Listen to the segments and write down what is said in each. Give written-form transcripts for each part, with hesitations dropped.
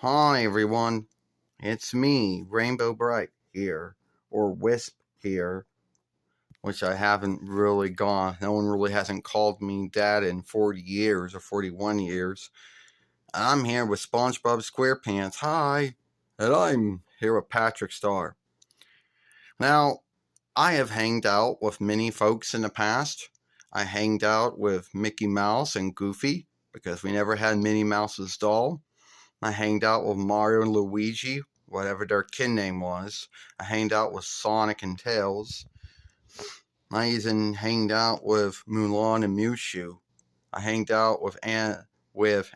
Hi everyone, it's me, Rainbow Bright here, or Wisp here, which I haven't really gone. No one really hasn't called me that in 40 years or 41 years. I'm here with SpongeBob SquarePants. Hi, and I'm here with Patrick Star. Now, I have hanged out with many folks in the past. I hanged out with Mickey Mouse and Goofy because we never had Minnie Mouse's doll. I hanged out with Mario and Luigi, whatever their kin name was. I hanged out with Sonic and Tails. I even hanged out with Mulan and Mushu. I hanged out with Anna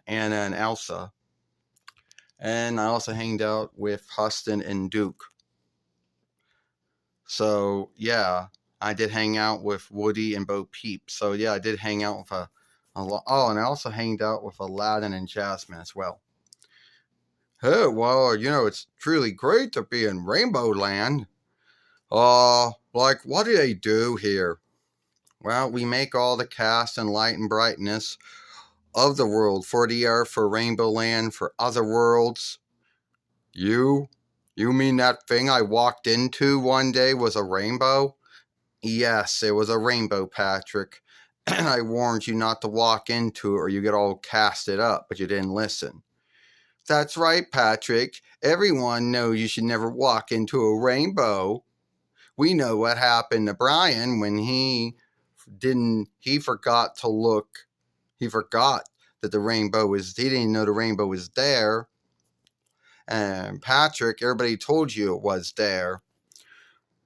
and Elsa. And I also hanged out with Huston and Duke. So, yeah, I did hang out with Woody and Bo Peep. So, yeah, I did hang out with a lot. Oh, and I also hanged out with Aladdin and Jasmine as well. Hey, well, it's truly great to be in Rainbow Land. What do they do here? Well, we make all the cast and light and brightness of the world for the earth, for Rainbow Land, for other worlds. You mean that thing I walked into one day was a rainbow? Yes, it was a rainbow, Patrick. And I warned you not to walk into it or you get all casted up, but you didn't listen. That's right, Patrick. Everyone knows you should never walk into a rainbow. We know what happened to Brian when he forgot to look. He forgot that he didn't know the rainbow was there. And Patrick, everybody told you it was there.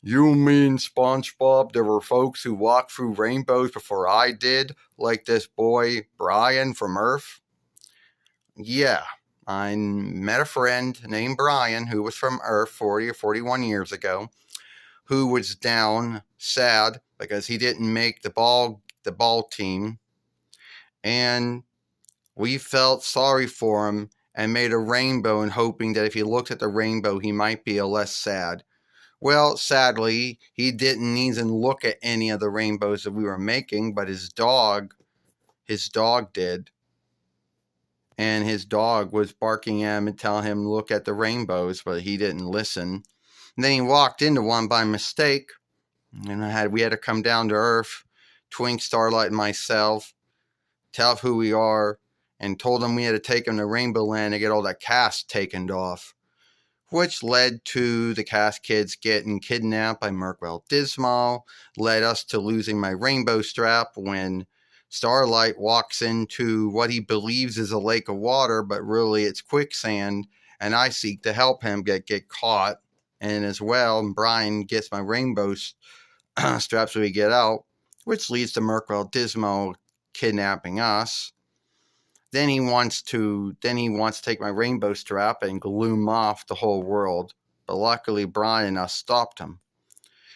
You mean, SpongeBob, there were folks who walked through rainbows before I did, like this boy, Brian from Earth? Yeah. I met a friend named Brian who was from Earth 40 or 41 years ago, who was down, sad, because he didn't make the ball team. And we felt sorry for him and made a rainbow and hoping that if he looked at the rainbow, he might be less sad. Well, sadly, he didn't even look at any of the rainbows that we were making, but his dog did. And his dog was barking at him and telling him to look at the rainbows, but he didn't listen. And then he walked into one by mistake, and we had to come down to Earth, Twink, Starlight, and myself, tell who we are, and told him we had to take him to Rainbow Land to get all that cast taken off, which led to the cast kids getting kidnapped by Merkwell Dismal, led us to losing my rainbow strap when Starlight walks into what he believes is a lake of water, but really it's quicksand, and I seek to help him get caught. And as well, Brian gets my rainbow strap so we get out, which leads to Merkwell Dismal kidnapping us. Then he wants to take my rainbow strap and gloom off the whole world, but luckily Brian and us stopped him.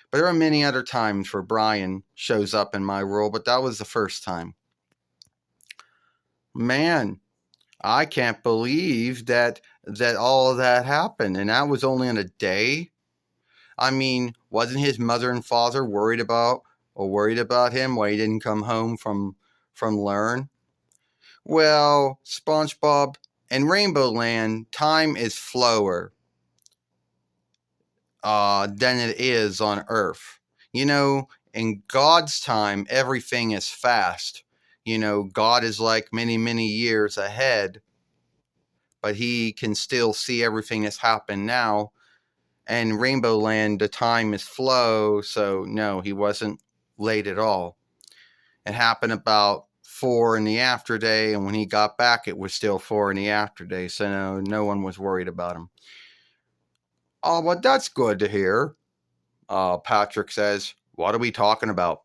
But there are many other times where Brian shows up in my world, but that was the first time. Man, I can't believe that all of that happened, and that was only in a day. I mean, wasn't his mother and father worried about him why he didn't come home from learn? Well, SpongeBob, in Rainbow Land, time is slower than it is on Earth. In God's time, everything is fast. God is like many, many years ahead, but he can still see everything that's happened now. And Rainbow Land, the time is slow, so no, he wasn't late at all. It happened about 4 in the afterday, and when he got back, it was still 4 in the afterday, so no one was worried about him. Oh, but that's good to hear. Patrick says, what are we talking about?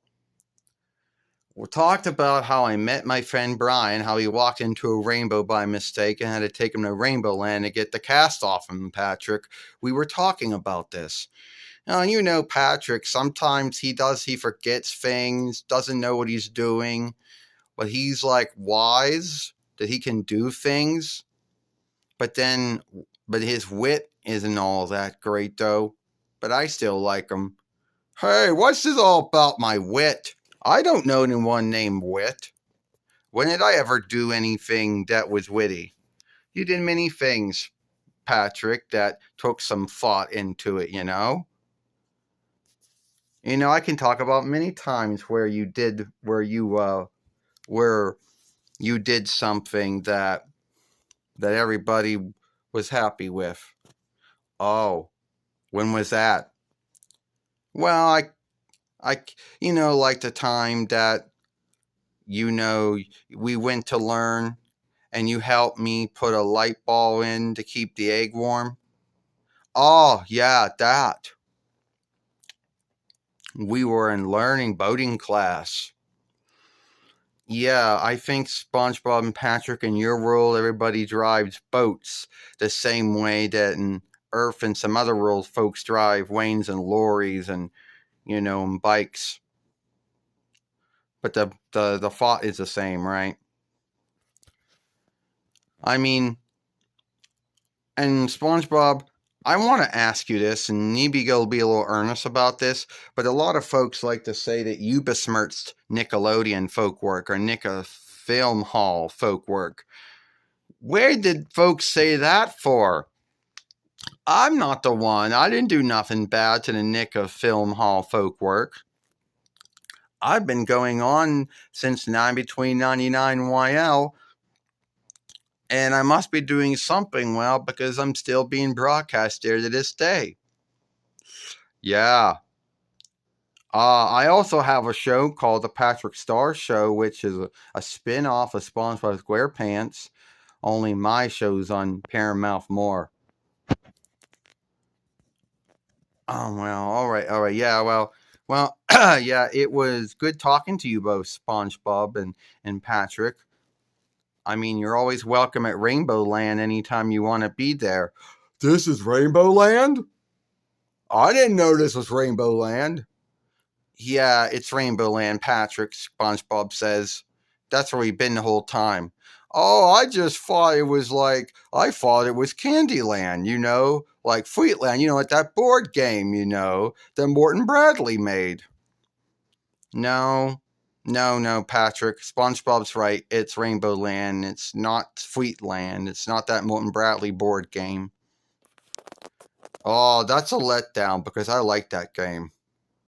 We talked about how I met my friend Brian, how he walked into a rainbow by mistake and had to take him to Rainbow Land to get the cast off him, Patrick. We were talking about this. Now, Patrick, sometimes he forgets things, doesn't know what he's doing, but he's like wise that he can do things. But his wit isn't all that great, though. But I still like him. Hey, what's this all about my wit? I don't know anyone named Wit. When did I ever do anything that was witty? You did many things. Patrick, that took some thought into it, you know? You know, I can talk about many times where you did something that everybody was happy with. Oh, when was that? Well, I, like the time that, we went to learn and you helped me put a light ball in to keep the egg warm. Oh, yeah, that. We were in learning boating class. Yeah, I think SpongeBob and Patrick, in your world, everybody drives boats the same way that in Earth and some other worlds, folks drive wains and lorries and, and bikes. But the thought is the same, right? I mean, and SpongeBob, I want to ask you this, and maybe go be a little earnest about this, but a lot of folks like to say that you besmirched Nickelodeon folk work or Nicka Film Hall folk work. Where did folks say that for? I'm not the one. I didn't do nothing bad to the Nicka Film Hall folk work. I've been going on since between 99 YL, and I must be doing something well because I'm still being broadcast there to this day. Yeah. I also have a show called The Patrick Star Show, which is a spin-off of SpongeBob SquarePants. Only my show's on Paramount More. Oh, well, all right. Yeah, well, yeah, it was good talking to you both, SpongeBob and Patrick. I mean, you're always welcome at Rainbow Land anytime you want to be there. This is Rainbow Land? I didn't know this was Rainbow Land. Yeah, it's Rainbow Land, Patrick, SpongeBob says. That's where we've been the whole time. Oh, I thought it was Candyland, like Fleetland, like that board game, that Morton Bradley made. No, Patrick. SpongeBob's right. It's Rainbow Land. It's not Fleetland. It's not that Morton Bradley board game. Oh, that's a letdown because I like that game.